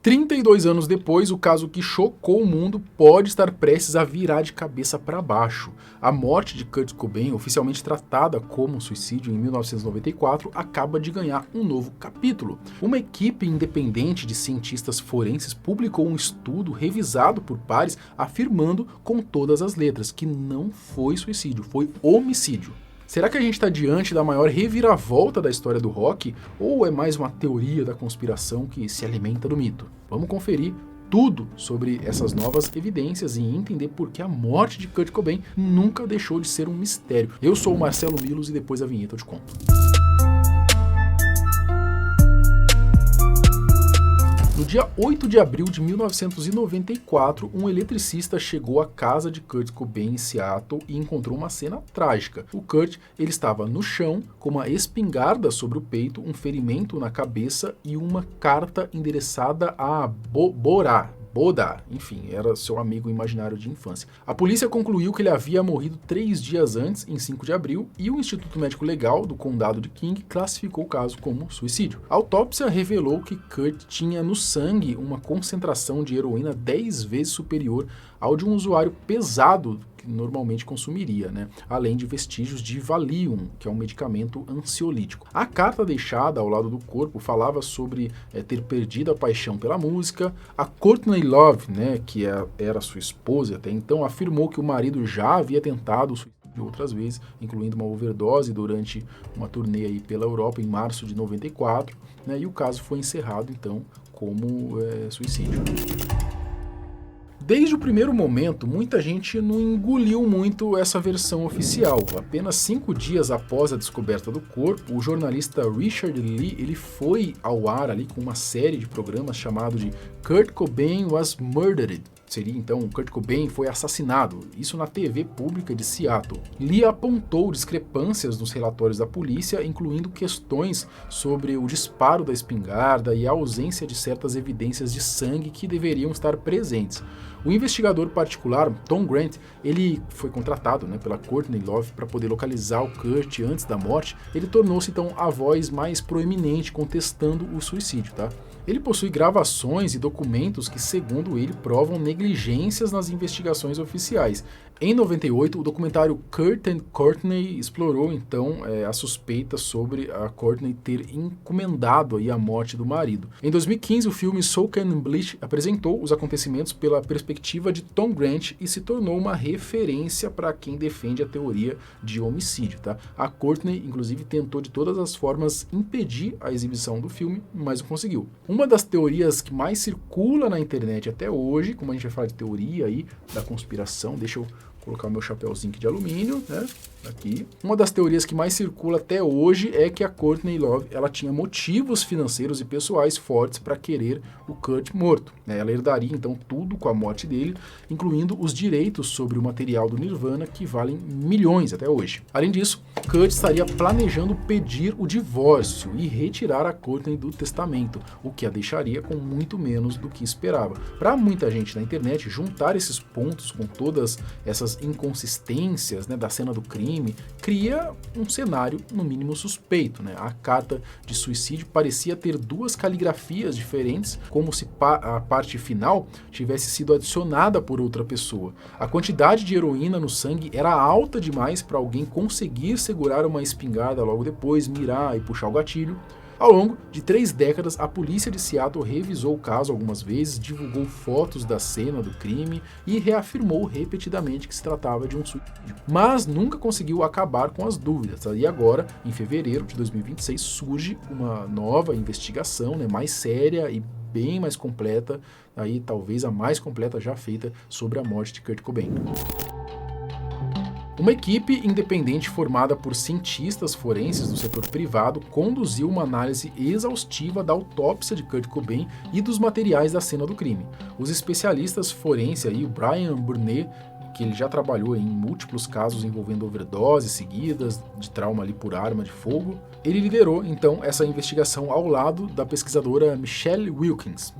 32 anos depois, o caso que chocou o mundo pode estar prestes a virar de cabeça para baixo. A morte de Kurt Cobain, oficialmente tratada como suicídio em 1994, acaba de ganhar um novo capítulo. Uma equipe independente de cientistas forenses publicou um estudo revisado por pares afirmando com todas as letras que não foi suicídio, foi homicídio. Será que a gente está diante da maior reviravolta da história do rock? Ou é mais uma teoria da conspiração que se alimenta do mito? Vamos conferir tudo sobre essas novas evidências e entender por que a morte de Kurt Cobain nunca deixou de ser um mistério. Eu sou o Marcelo Milos e depois da vinheta eu te conto. No dia 8 de abril de 1994, um eletricista chegou à casa de Kurt Cobain em Seattle e encontrou uma cena trágica. O Kurt ele estava no chão, com uma espingarda sobre o peito, um ferimento na cabeça e uma carta endereçada a Boda, enfim, era seu amigo imaginário de infância. A polícia concluiu que ele havia morrido 3 dias antes, em 5 de abril, e o Instituto Médico Legal do Condado de King classificou o caso como suicídio. A autópsia revelou que Kurt tinha no sangue uma concentração de heroína 10 vezes superior ao de um usuário pesado que normalmente consumiria, além de vestígios de Valium, que é um medicamento ansiolítico. A carta deixada ao lado do corpo falava sobre ter perdido a paixão pela música. A Courtney Love, que era sua esposa até então, afirmou que o marido já havia tentado suicídio outras vezes, incluindo uma overdose durante uma turnê aí pela Europa em março de 94, e o caso foi encerrado então como suicídio. Desde o primeiro momento, muita gente não engoliu muito essa versão oficial. Apenas 5 dias após a descoberta do corpo, o jornalista Richard Lee ele foi ao ar ali com uma série de programas chamado de Kurt Cobain Was Murdered. Seria então Kurt Cobain foi assassinado, isso na TV pública de Seattle. Lee apontou discrepâncias nos relatórios da polícia, incluindo questões sobre o disparo da espingarda e a ausência de certas evidências de sangue que deveriam estar presentes. O investigador particular, Tom Grant, ele foi contratado pela Courtney Love para poder localizar o Kurt antes da morte. Ele tornou-se então a voz mais proeminente contestando o suicídio, Ele possui gravações e documentos que, segundo ele, provam negligências nas investigações oficiais. Em 98, o documentário Kurt and Courtney explorou então a suspeita sobre a Courtney ter encomendado aí a morte do marido. Em 2015, o filme Soak and Bleach apresentou os acontecimentos pela perspectiva de Tom Grant e se tornou uma referência para quem defende a teoria de homicídio. A Courtney, inclusive, tentou de todas as formas impedir a exibição do filme, mas não conseguiu. Uma das teorias que mais circula na internet até hoje, como a gente vai falar de teoria aí da conspiração, deixa eu colocar o meu chapéuzinho de alumínio, aqui. Uma das teorias que mais circula até hoje é que a Courtney Love, ela tinha motivos financeiros e pessoais fortes para querer o Kurt morto. Ela herdaria então tudo com a morte dele, incluindo os direitos sobre o material do Nirvana, que valem milhões até hoje. Além disso, Kurt estaria planejando pedir o divórcio e retirar a Courtney do testamento, o que a deixaria com muito menos do que esperava. Para muita gente na internet, juntar esses pontos com todas essas inconsistências da cena do crime cria um cenário no mínimo suspeito. A carta de suicídio parecia ter 2 caligrafias diferentes, como se a parte final tivesse sido adicionada por outra pessoa. A quantidade de heroína no sangue era alta demais para alguém conseguir segurar uma espingarda logo depois, mirar e puxar o gatilho. Ao longo de 3 décadas, a polícia de Seattle revisou o caso algumas vezes, divulgou fotos da cena do crime e reafirmou repetidamente que se tratava de um suicídio. Mas nunca conseguiu acabar com as dúvidas. E agora, em fevereiro de 2026, surge uma nova investigação, mais séria e bem mais completa, aí talvez a mais completa já feita sobre a morte de Kurt Cobain. Uma equipe independente formada por cientistas forenses do setor privado conduziu uma análise exaustiva da autópsia de Kurt Cobain e dos materiais da cena do crime. Os especialistas forenses, o Brian Burnett, que ele já trabalhou em múltiplos casos envolvendo overdoses seguidas, de trauma por arma de fogo, ele liderou então essa investigação ao lado da pesquisadora Michelle Wilkins.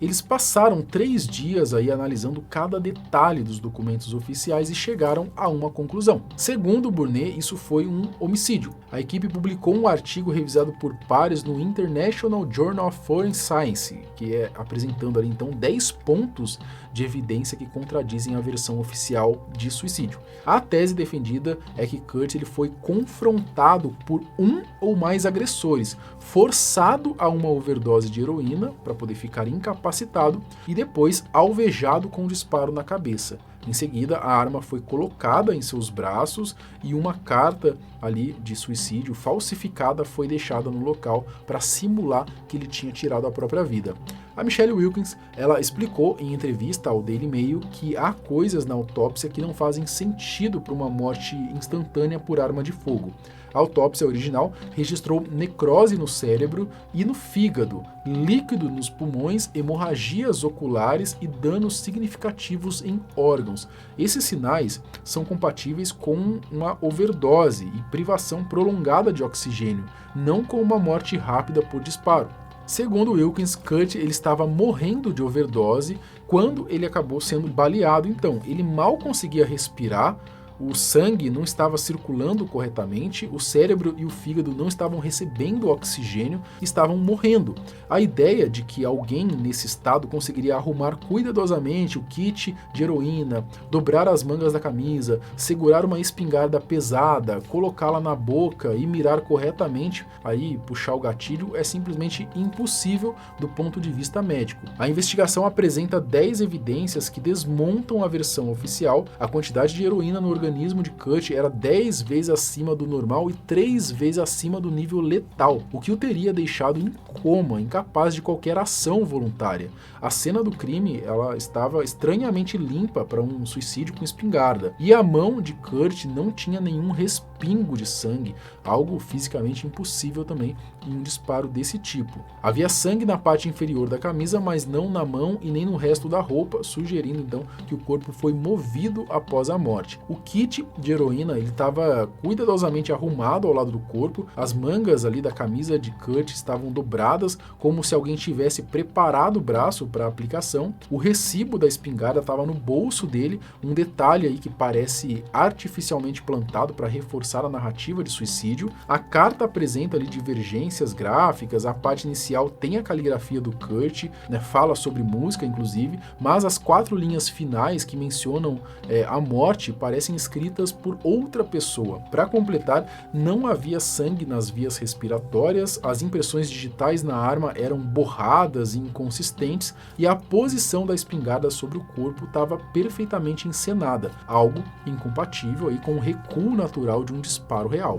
Eles passaram 3 dias aí analisando cada detalhe dos documentos oficiais e chegaram a uma conclusão. Segundo Burnet, isso foi um homicídio. A equipe publicou um artigo revisado por pares no International Journal of Forensic Science, que é apresentando ali então 10 pontos de evidência que contradizem a versão oficial de suicídio. A tese defendida é que Kurt ele foi confrontado por um ou mais agressores, forçado a uma overdose de heroína para poder ficar incapacitado e depois alvejado com um disparo na cabeça. Em seguida, a arma foi colocada em seus braços e uma carta ali de suicídio falsificada foi deixada no local para simular que ele tinha tirado a própria vida. A Michelle Wilkins, ela explicou em entrevista ao Daily Mail que há coisas na autópsia que não fazem sentido para uma morte instantânea por arma de fogo. A autópsia original registrou necrose no cérebro e no fígado, líquido nos pulmões, hemorragias oculares e danos significativos em órgãos. Esses sinais são compatíveis com uma overdose e privação prolongada de oxigênio, não com uma morte rápida por disparo. Segundo Wilkins, Kurt ele estava morrendo de overdose quando ele acabou sendo baleado. Então, ele mal conseguia respirar, o sangue não estava circulando corretamente, o cérebro e o fígado não estavam recebendo oxigênio, estavam morrendo. A ideia de que alguém nesse estado conseguiria arrumar cuidadosamente o kit de heroína, dobrar as mangas da camisa, segurar uma espingarda pesada, colocá-la na boca e mirar corretamente, aí puxar o gatilho, é simplesmente impossível do ponto de vista médico. A investigação apresenta 10 evidências que desmontam a versão oficial. A quantidade de heroína no organismo de Kurt era 10 vezes acima do normal e 3 vezes acima do nível letal, o que o teria deixado em coma, incapaz de qualquer ação voluntária. A cena do crime ela estava estranhamente limpa para um suicídio com espingarda, e a mão de Kurt não tinha nenhum respingo de sangue, algo fisicamente impossível também em um disparo desse tipo. Havia sangue na parte inferior da camisa, mas não na mão e nem no resto da roupa, sugerindo então que o corpo foi movido após a morte. O kit de heroína ele estava cuidadosamente arrumado ao lado do corpo, as mangas ali da camisa de Kurt estavam dobradas como se alguém tivesse preparado o braço para a aplicação. O recibo da espingarda estava no bolso dele, um detalhe aí que parece artificialmente plantado para reforçar a narrativa de suicídio. A carta apresenta ali divergências gráficas, a parte inicial tem a caligrafia do Kurt, né, fala sobre música inclusive, mas as 4 linhas finais que mencionam a morte parecem escritas por outra pessoa. Para completar, não havia sangue nas vias respiratórias, as impressões digitais na arma eram borradas e inconsistentes e a posição da espingarda sobre o corpo estava perfeitamente encenada, algo incompatível aí com o recuo natural de um disparo real.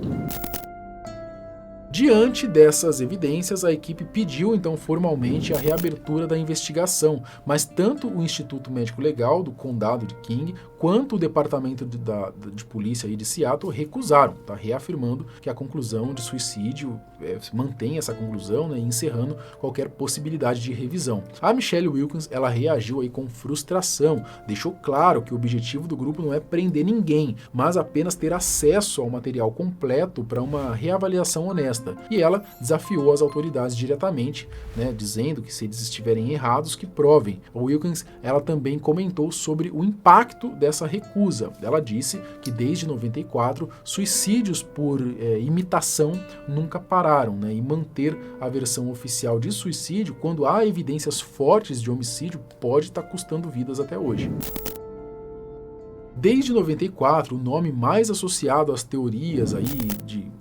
Diante dessas evidências, a equipe pediu então formalmente a reabertura da investigação, mas tanto o Instituto Médico Legal do Condado de King quanto o Departamento de Polícia aí de Seattle recusaram, tá? Reafirmando que a conclusão de suicídio mantém essa conclusão, né, encerrando qualquer possibilidade de revisão. A Michelle Wilkins ela reagiu aí com frustração, deixou claro que o objetivo do grupo não é prender ninguém, mas apenas ter acesso ao material completo para uma reavaliação honesta. E ela desafiou as autoridades diretamente, né, dizendo que se eles estiverem errados, que provem. A Wilkins ela também comentou sobre o impacto dessa recusa. Ela disse que desde 94, suicídios por imitação nunca pararam, né, e manter a versão oficial de suicídio, quando há evidências fortes de homicídio, pode estar custando vidas até hoje. Desde 94, o nome mais associado às teorias aí de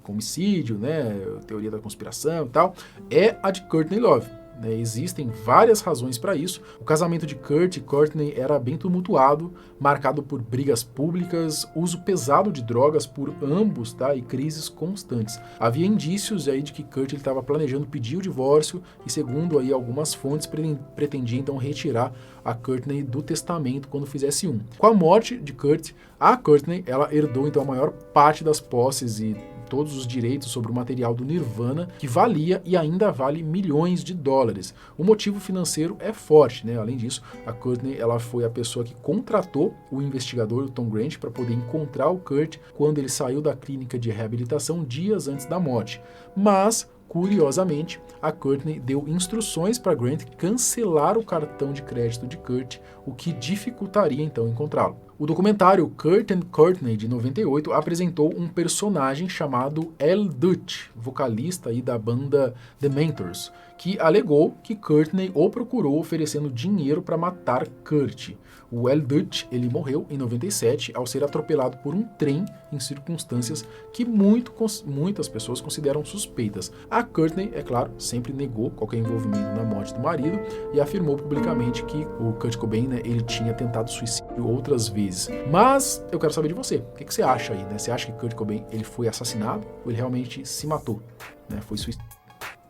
homicídio, né, teoria da conspiração e tal, é a de Courtney Love. Existem várias razões para isso. O casamento de Kurt e Courtney era bem tumultuado, marcado por brigas públicas, uso pesado de drogas por ambos, tá, e crises constantes. Havia indícios aí de que Kurt estava planejando pedir o divórcio e, segundo aí algumas fontes, pretendia então retirar a Courtney do testamento quando fizesse um. Com a morte de Kurt, a Courtney ela herdou então a maior parte das posses e todos os direitos sobre o material do Nirvana, que valia e ainda vale milhões de dólares. O motivo financeiro é forte, né? Além disso, a Courtney ela foi a pessoa que contratou o investigador, o Tom Grant, para poder encontrar o Kurt quando ele saiu da clínica de reabilitação dias antes da morte. Mas Curiosamente, a Courtney deu instruções para Grant cancelar o cartão de crédito de Kurt, o que dificultaria então encontrá-lo. O documentário Kurt and Courtney, de 98, apresentou um personagem chamado L. Dutch, vocalista aí da banda The Mentors, que alegou que Courtney o procurou oferecendo dinheiro para matar Kurt. O L. Dutch, ele morreu em 97 ao ser atropelado por um trem em circunstâncias que muitas pessoas consideram suspeitas. A Courtney, é claro, sempre negou qualquer envolvimento na morte do marido e afirmou publicamente que o Kurt Cobain, né, ele tinha tentado suicídio outras vezes. Mas eu quero saber de você. O que você acha aí, né? Você acha que Kurt Cobain ele foi assassinado ou ele realmente se matou, né? Foi suicídio?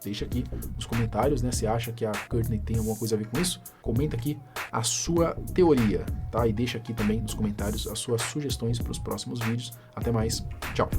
Deixa aqui nos comentários, né? Você acha que a Courtney tem alguma coisa a ver com isso? Comenta aqui a sua teoria, tá? E deixa aqui também nos comentários as suas sugestões para os próximos vídeos. Até mais. Tchau.